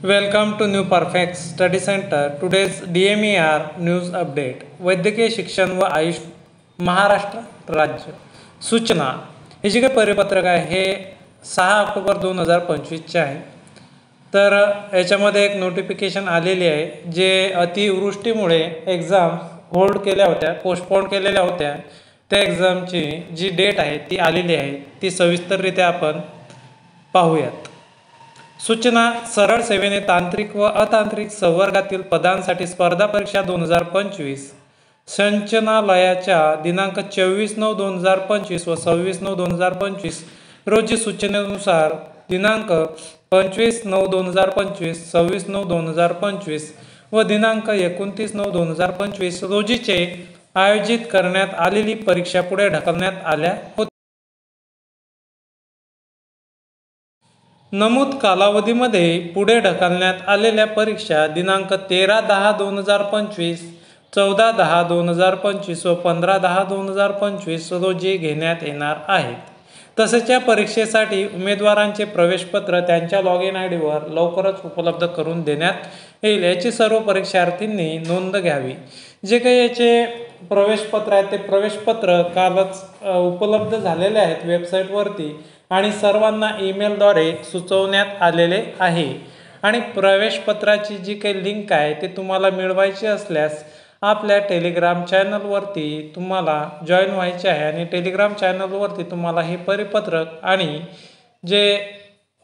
Welcome to New Perfect Study Center. Today's DMER news update. वैद्यकीय शिक्षण व आयुष महाराष्ट्र राज्य सूचना. हे जे काही परिपत्रक आहे हे 6 ऑक्टोबर 2025चे आहे. तर याच्यामध्ये एक नोटिफिकेशन आलेली आहे जे अतिवृष्टीमुळे एक्झाम होल्ड केल्या होत्या, पोस्टपोन केलेल्या होत्या. त्या एक्झामची जी डेट आहे ती आलेली आहे. ती सविस्तररित्या आपण पाहूयात. सूचना. सरळ सेवेने तांत्रिक व अतांत्रिक संवर्गातील पदांसाठी स्पर्धा परीक्षा 2025 संचनालयाच्या दिनांक 24/9/2025 व 26/9/2025 रोजी सूचनेनुसार दिनांक 25/9/2025, 26/9/2025 व दिनांक 29/9/2025 रोजीचे आयोजित करण्यात आलेली परीक्षा पुढे ढकलण्यात आल्या होत्या. नमूद कालावधीमध्ये पुढे ढकलण्यात आलेल्या परीक्षा दिनांक 13/10/2025, 14/10/2025 व 15/10/2025 रोजी घेण्यात येणार आहेत. तसेच या परीक्षेसाठी उमेदवारांचे प्रवेशपत्र त्यांच्या लॉगिन ID वर लवकरच उपलब्ध करून देण्यात येईल. याची सर्व परीक्षार्थींनी नोंद घ्यावी. जे काही याचे प्रवेशपत्र आहेत ते प्रवेशपत्र कालच उपलब्ध झालेले आहेत वेबसाईटवरती आणि सर्वांना ईमेलद्वारे सुचवण्यात आलेले आहे. आणि प्रवेशपत्राची जी काही लिंक आहे ते तुम्हाला मिळवायची असल्यास आपल्या टेलिग्राम चॅनलवरती तुम्हाला जॉईन व्हायचे आहे. आणि टेलिग्राम चॅनलवरती तुम्हाला हे परिपत्रक आणि जे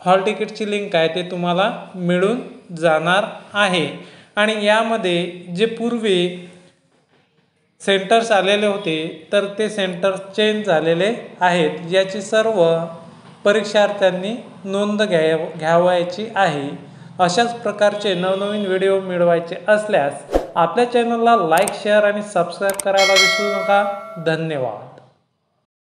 हॉल तिकीटची लिंक आहे ते तुम्हाला मिळून जाणार आहे. आणि यामध्ये जे पूर्वी सेंटर्स आलेले होते तर ते सेंटर्स चेंज झालेले आहेत. याची सर्व परीक्षार्थ्यांनी नोंद घ्यावायची आहे. अशाच प्रकारचे नवनवीन व्हिडिओ मिळवायचे असल्यास आपल्या चॅनलला लाईक, शेअर आणि सबस्क्राईब करायला विसरू नका. धन्यवाद.